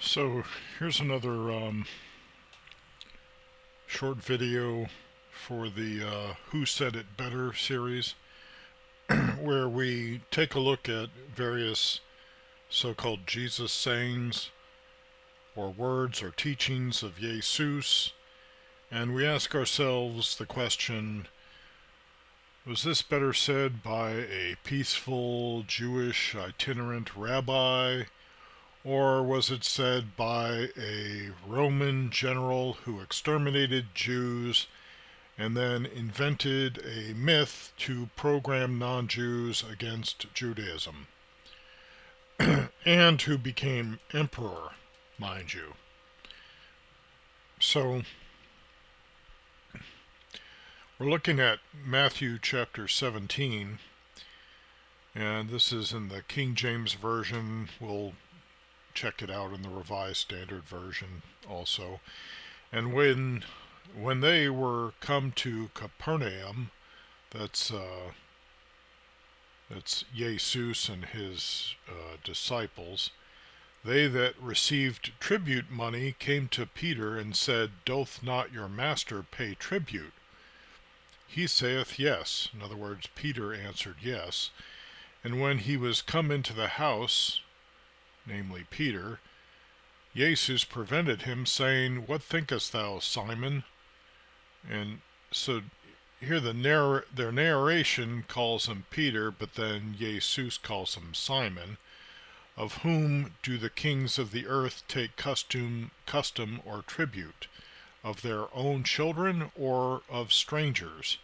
So here's another short video for the Who Said It Better series, where we take a look at various so-called Jesus sayings or words or teachings of Iesous, and we ask ourselves the question, was this better said by a peaceful Jewish itinerant rabbi, or was it said by a Roman general who exterminated Jews and then invented a myth to program non-Jews against Judaism, and who became emperor, mind you? So, we're looking at Matthew chapter 17, and this is in the King James Version. We'll check it out in the Revised Standard Version also. And when they were come to Capernaum, that's Iesous and his disciples, they that received tribute money came to Peter and said, Doth not your master pay tribute? He saith, Yes. In other words, Peter answered yes. And when he was come into the house, namely Peter, Iesous prevented him, saying, What thinkest thou, Simon? And so here their narration calls him Peter, but then Iesous calls him Simon. Of whom do the kings of the earth take custom or tribute? Of their own children, or of strangers?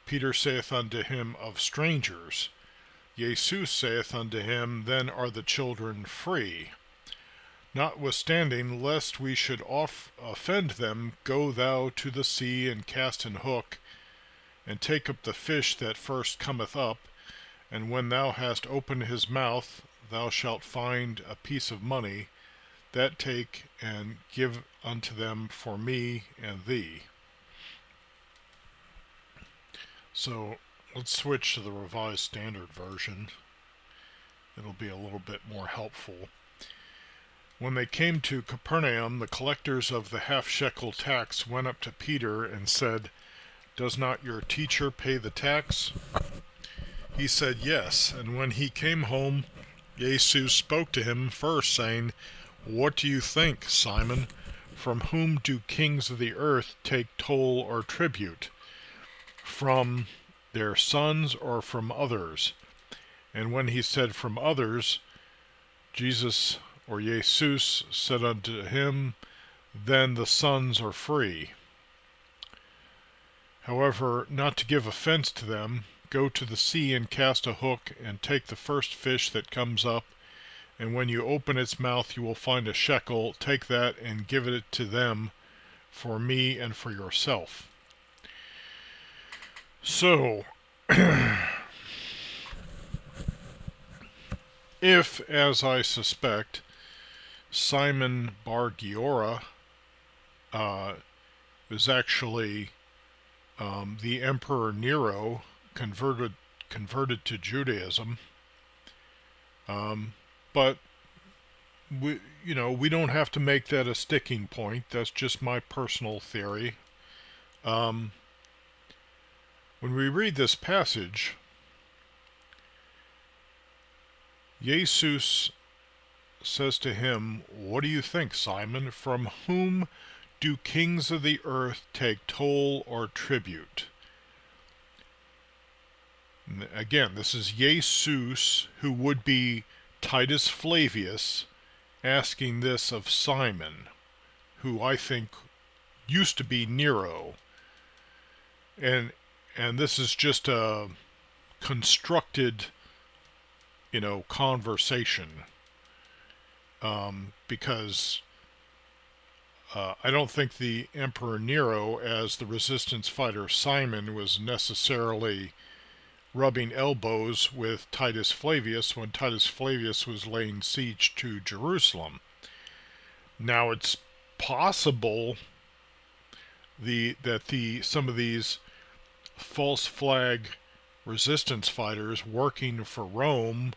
Peter saith unto him, Of strangers. Iesous saith unto him, Then are the children free. Notwithstanding, lest we should offend them, go thou to the sea, and cast an hook, and take up the fish that first cometh up, and when thou hast opened his mouth, thou shalt find a piece of money. That take and give unto them for me and thee. So let's switch to the Revised Standard Version. It'll be a little bit more helpful. When they came to Capernaum, the collectors of the half-shekel tax went up to Peter and said, Does not your teacher pay the tax? He said, Yes. And when he came home, Iesous spoke to him first, saying, What do you think, Simon? From whom do kings of the earth take toll or tribute? From their sons or from others? And when he said from others, Jesus or Iesous said unto him, Then the sons are free. However, not to give offense to them, go to the sea and cast a hook, and take the first fish that comes up, and when you open its mouth you will find a shekel. Take that and give it to them for me and for yourself. So, if, as I suspect, Simon Bar Giora is actually the Emperor Nero converted to Judaism, but we don't have to make that a sticking point. That's just my personal theory. When we read this passage, Iesous says to him, What do you think, Simon? From whom do kings of the earth take toll or tribute? And again, this is Iesous, who would be Titus Flavius, asking this of Simon, who I think used to be Nero. And this is just a constructed, conversation. Because I don't think the Emperor Nero, as the resistance fighter Simon, was necessarily rubbing elbows with Titus Flavius when Titus Flavius was laying siege to Jerusalem. Now, it's possible that some of these false flag resistance fighters working for Rome,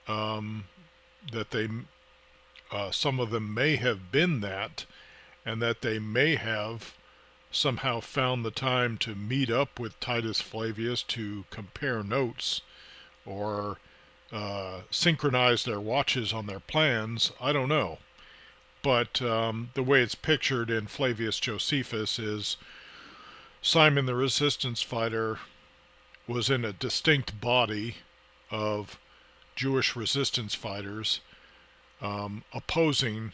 that they some of them may have been that, and that they may have somehow found the time to meet up with Titus Flavius to compare notes or synchronize their watches on their plans. I don't know. But the way it's pictured in Flavius Josephus is Simon the resistance fighter was in a distinct body of Jewish resistance fighters opposing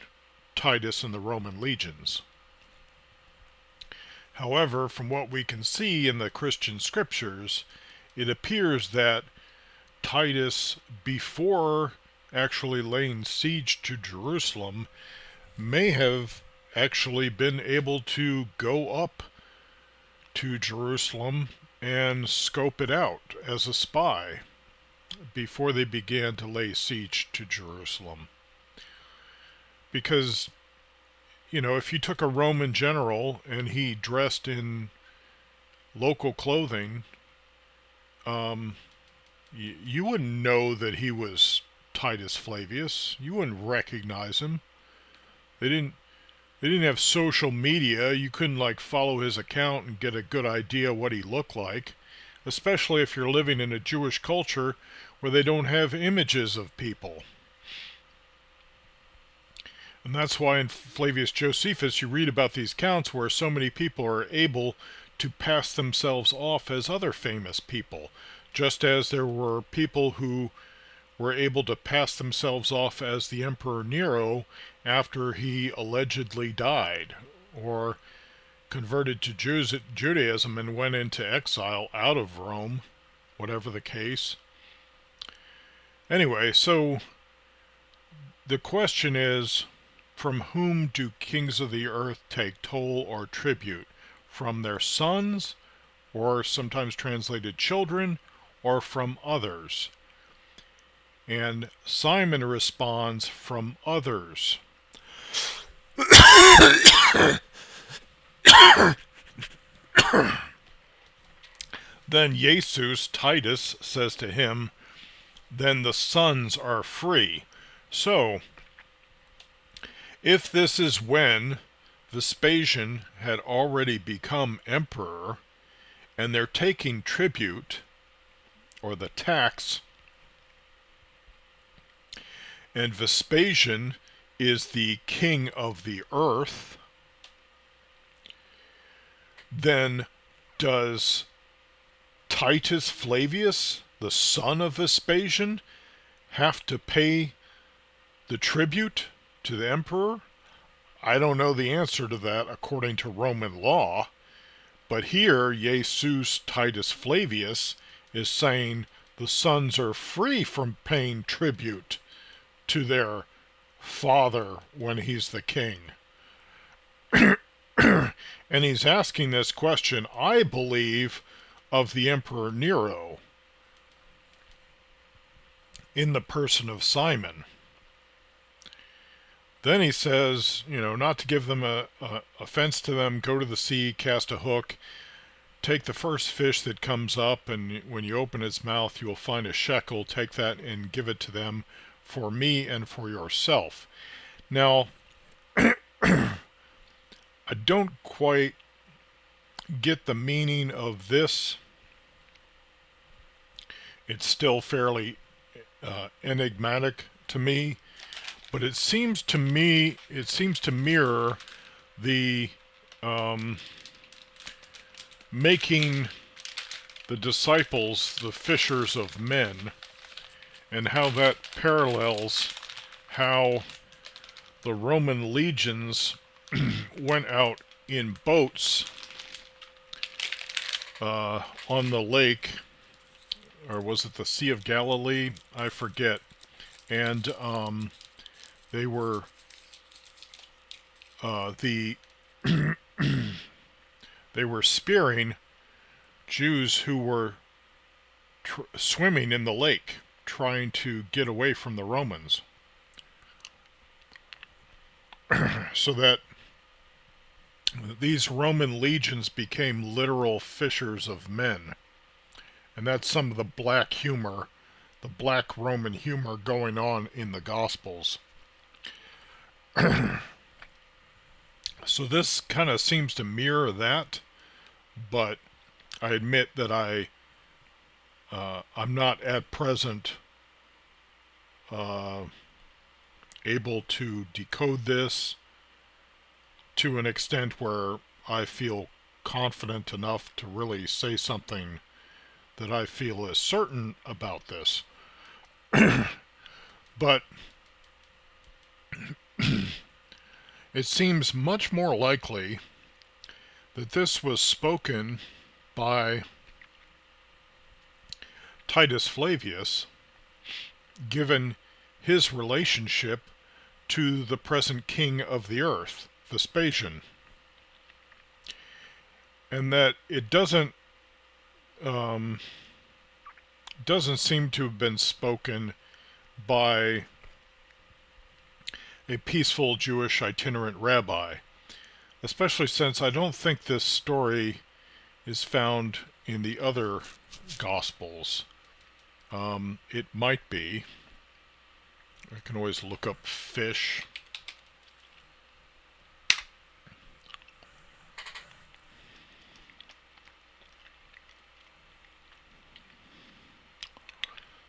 Titus and the Roman legions. However, from what we can see in the Christian scriptures, it appears that Titus, before actually laying siege to Jerusalem, may have actually been able to go up to Jerusalem and scope it out as a spy before they began to lay siege to Jerusalem. Because, if you took a Roman general and he dressed in local clothing, you wouldn't know that he was Titus Flavius. You wouldn't recognize him. They didn't have social media. You couldn't follow his account and get a good idea what he looked like, especially if you're living in a Jewish culture where they don't have images of people. And that's why in Flavius Josephus you read about these accounts where so many people are able to pass themselves off as other famous people, just as there were people who were able to pass themselves off as the Emperor Nero after he allegedly died, or converted to Judaism and went into exile out of Rome, whatever the case. Anyway, so the question is, from whom do kings of the earth take toll or tribute? From their sons, or sometimes translated children, or from others? And Simon responds, from others. Then Iesous, Titus, says to him, then the sons are free. So, if this is when Vespasian had already become emperor, and they're taking tribute, or the tax, and Vespasian is the king of the earth, then does Titus Flavius, the son of Vespasian, have to pay the tribute to the emperor? I don't know the answer to that according to Roman law, but here Iesous Titus Flavius is saying the sons are free from paying tribute to their father when he's the king. And he's asking this question, I believe, of the Emperor Nero in the person of Simon. Then he says, not to give them a offense to them, go to the sea, cast a hook, take the first fish that comes up, and when you open its mouth, you will find a shekel. Take that and give it to them for me and for yourself. Now, I don't quite get the meaning of this. It's still fairly enigmatic to me, but it seems to mirror the making the disciples the fishers of men, and how that parallels how the Roman legions went out in boats on the lake, or was it the Sea of Galilee? I forget. And they were they were spearing Jews who were swimming in the lake, trying to get away from the Romans. So that these Roman legions became literal fishers of men. And that's some of the black humor, the black Roman humor going on in the Gospels. So this kind of seems to mirror that, but I admit that I'm not at present uh, able to decode this to an extent where I feel confident enough to really say something that I feel is certain about this. But it seems much more likely that this was spoken by Titus Flavius, given his relationship to the present king of the earth, Vespasian, and that it doesn't seem to have been spoken by a peaceful Jewish itinerant rabbi, especially since I don't think this story is found in the other Gospels. It might be. I can always look up fish.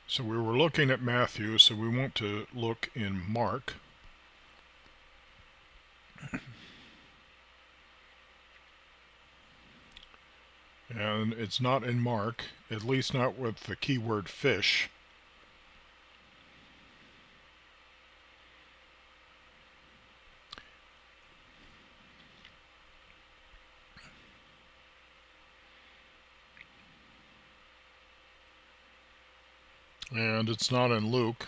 So we were looking at Matthew, so we want to look in Mark. And it's not in Mark, at least not with the keyword fish. And it's not in Luke.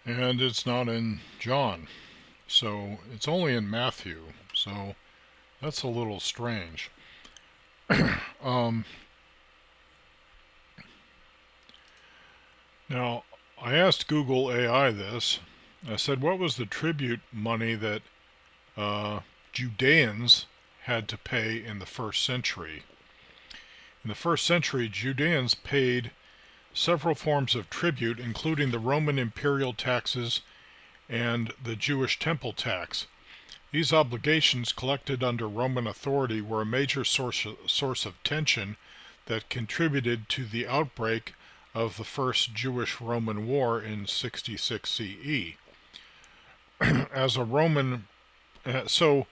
And it's not in John. So it's only in Matthew. So that's a little strange. Now, I asked Google AI this. I said, what was the tribute money that Judeans had to pay in the first century? In the first century, Judeans paid several forms of tribute, including the Roman imperial taxes and the Jewish temple tax. These obligations, collected under Roman authority, were a major source of tension that contributed to the outbreak of the First Jewish-Roman War in 66 CE. As a Roman, so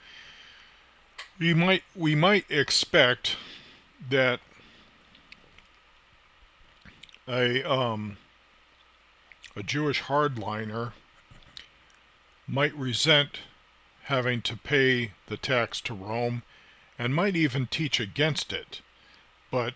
we might expect that a Jewish hardliner might resent having to pay the tax to Rome and might even teach against it. But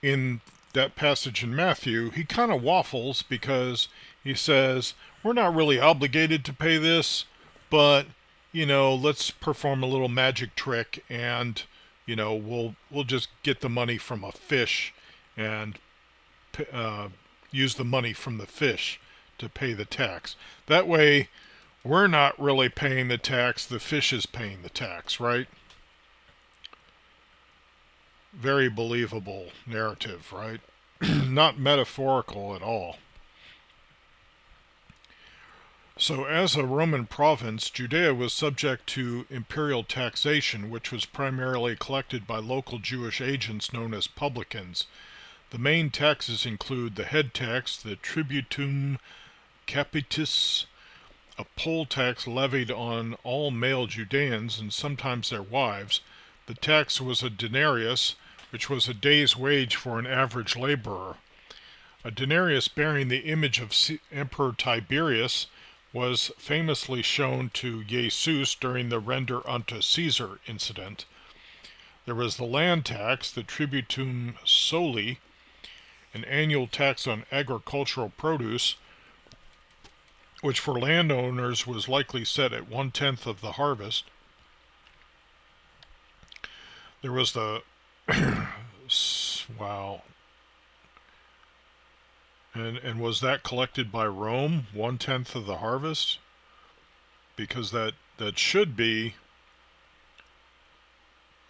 in that passage in Matthew, he kind of waffles because he says, we're not really obligated to pay this, but, let's perform a little magic trick and, we'll just get the money from a fish and use the money from the fish to pay the tax. That way, we're not really paying the tax, the fish is paying the tax, right? Very believable narrative, right? Not metaphorical at all. So as a Roman province, Judea was subject to imperial taxation, which was primarily collected by local Jewish agents known as publicans. The main taxes include the head tax, the tributum capitis, a poll tax levied on all male Judeans and sometimes their wives. The tax was a denarius, which was a day's wage for an average laborer. A denarius bearing the image of Emperor Tiberius was famously shown to Iesous during the Render unto Caesar incident. There was the land tax, the tributum soli, an annual tax on agricultural produce, which for landowners was likely set at 1/10 of the harvest. There was the Wow. And was that collected by Rome, 1/10 of the harvest? Because that should be,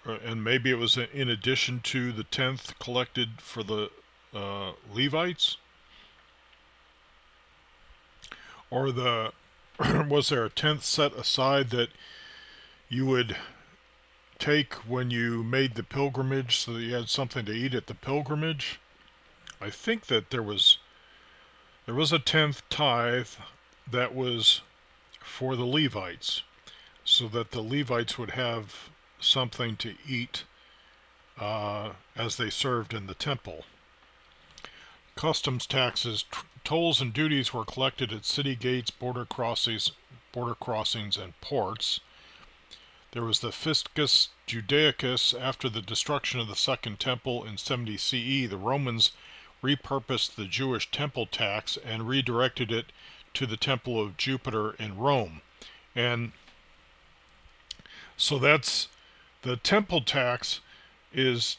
and maybe it was in addition to the 10th collected for the Levites, or the was there a 10th set aside that you would take when you made the pilgrimage so that you had something to eat at the pilgrimage? I think that there was a 10th tithe that was for the Levites, so that the Levites would have something to eat as they served in the temple. Customs taxes, tolls, and duties were collected at city gates, border crossings, and ports. There was the Fiscus Judaicus. After the destruction of the Second Temple in 70 CE, the Romans repurposed the Jewish temple tax and redirected it to the Temple of Jupiter in Rome. And so that's the temple tax is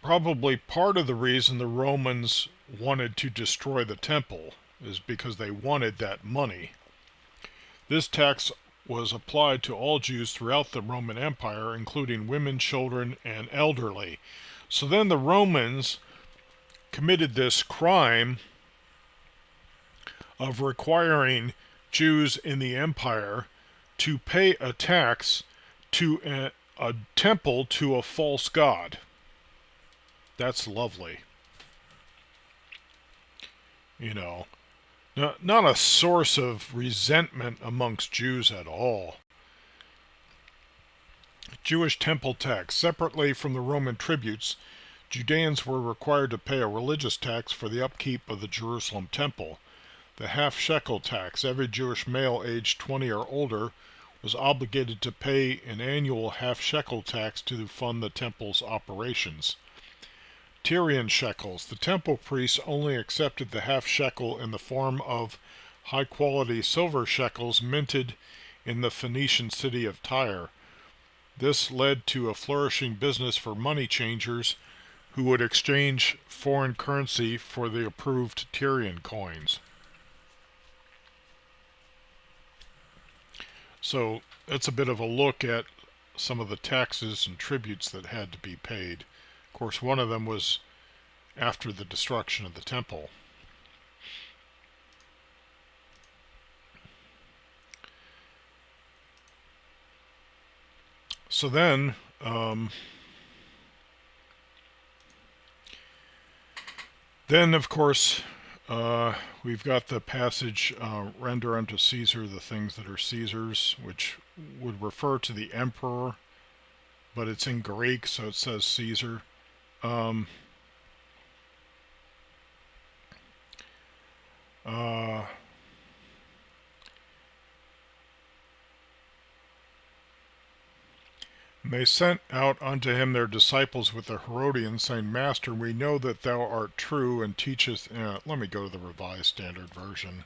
probably part of the reason the Romans wanted to destroy the temple, is because they wanted that money. This tax was applied to all Jews throughout the Roman Empire, including women, children, and elderly. So then the Romans committed this crime of requiring Jews in the empire to pay a tax to a temple to a false god. That's lovely. You know, not a source of resentment amongst Jews at all. Jewish temple tax. Separately from the Roman tributes, Judeans were required to pay a religious tax for the upkeep of the Jerusalem temple. The half-shekel tax. Every Jewish male aged 20 or older was obligated to pay an annual half-shekel tax to fund the temple's operations. Tyrian shekels. The temple priests only accepted the half-shekel in the form of high-quality silver shekels minted in the Phoenician city of Tyre. This led to a flourishing business for money changers who would exchange foreign currency for the approved Tyrian coins. So that's a bit of a look at some of the taxes and tributes that had to be paid. Of course, one of them was after the destruction of the temple. So then, of course, we've got the passage, render unto Caesar the things that are Caesar's, which would refer to the emperor, but it's in Greek, so it says Caesar. And they sent out unto him their disciples with the Herodians, saying, Master, we know that thou art true and teachest... let me go to the Revised Standard Version.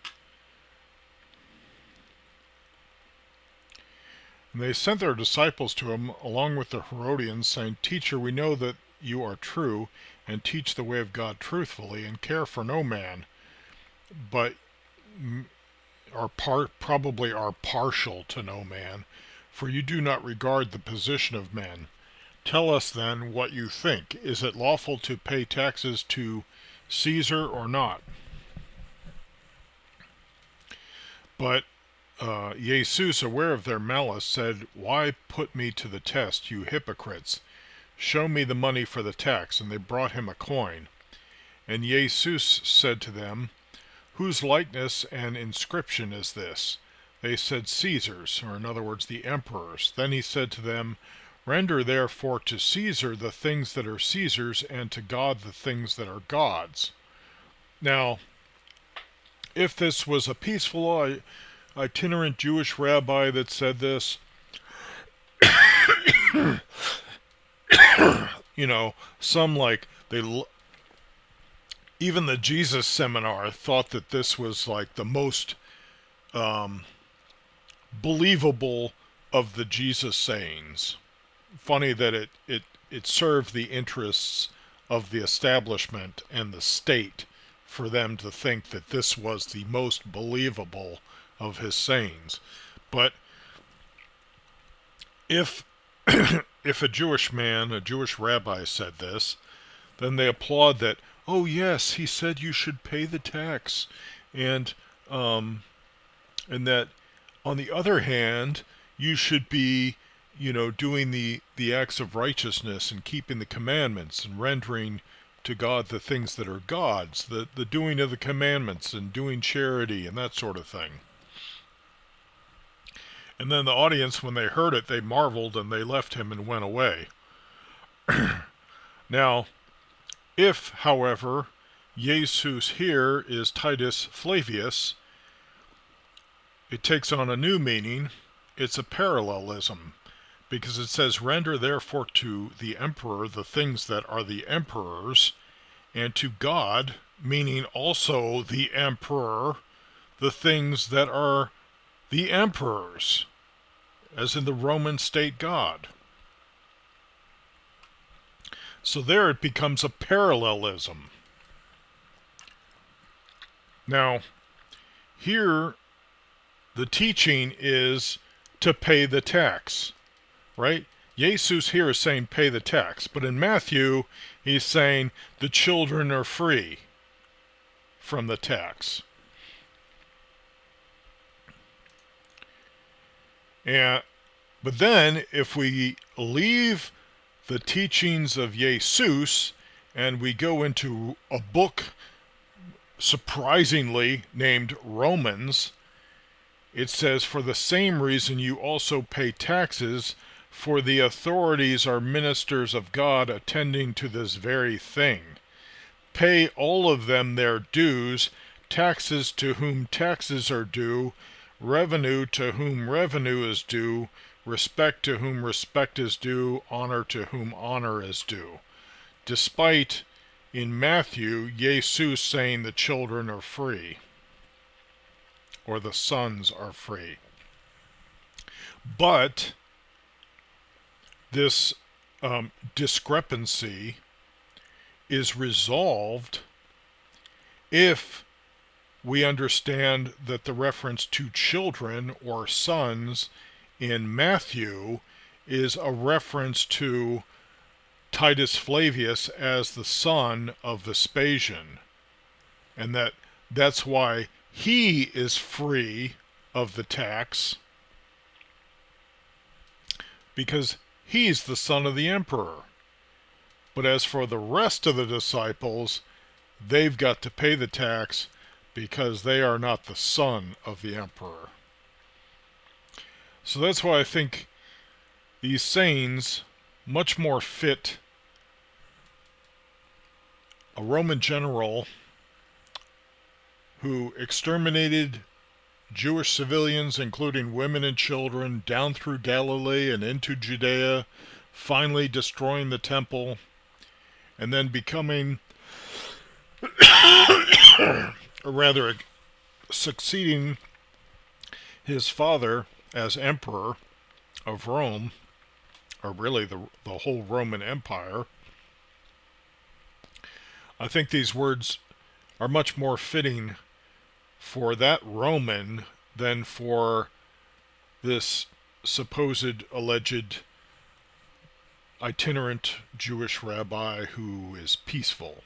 And they sent their disciples to him along with the Herodians, saying, Teacher, we know that you are true, and teach the way of God truthfully, and care for no man, but probably are partial to no man, for you do not regard the position of men. Tell us then what you think. Is it lawful to pay taxes to Caesar or not? But Iesous, aware of their malice, said, Why put me to the test, you hypocrites? Show me the money for the tax. And they brought him a coin. And Iesous said to them, Whose likeness and inscription is this? They said, Caesar's, or in other words, the emperor's. Then he said to them, Render therefore to Caesar the things that are Caesar's, and to God the things that are God's. Now, if this was a peaceful, itinerant Jewish rabbi that said this, some even the Jesus seminar thought that this was like the most believable of the Jesus sayings. Funny that it served the interests of the establishment and the state for them to think that this was the most believable of his sayings. But if if a Jewish man, a Jewish rabbi said this, then they applaud that, oh yes, he said you should pay the tax. And and that on the other hand, you should be, doing the acts of righteousness and keeping the commandments and rendering to God the things that are God's, the doing of the commandments and doing charity and that sort of thing. And then the audience, when they heard it, they marveled and they left him and went away. Now, if, however, Iesous here is Titus Flavius, it takes on a new meaning. It's a parallelism, because it says, render therefore to the emperor the things that are the emperor's, and to God, meaning also the emperor, the things that are the emperor's, as in the Roman state God. So there it becomes a parallelism. Now, here the teaching is to pay the tax, right? Iesous here is saying pay the tax, but in Matthew he's saying the children are free from the tax. But then if we leave the teachings of Iesous and we go into a book surprisingly named Romans, it says, for the same reason you also pay taxes, for the authorities are ministers of God attending to this very thing. Pay all of them their dues, taxes to whom taxes are due, revenue to whom revenue is due, respect to whom respect is due, honor to whom honor is due. Despite, in Matthew, Iesous saying the children are free, or the sons are free. But this discrepancy is resolved if we understand that the reference to children or sons in Matthew is a reference to Titus Flavius as the son of Vespasian, and that's why he is free of the tax, because he's the son of the emperor. But as for the rest of the disciples, they've got to pay the tax because they are not the son of the emperor. So that's why I think these sayings much more fit a Roman general who exterminated Jewish civilians, including women and children, down through Galilee and into Judea, finally destroying the temple, and then becoming, or rather succeeding his father as emperor of Rome, or really the whole Roman Empire. I think these words are much more fitting for that Roman than for this supposed alleged itinerant Jewish rabbi who is peaceful.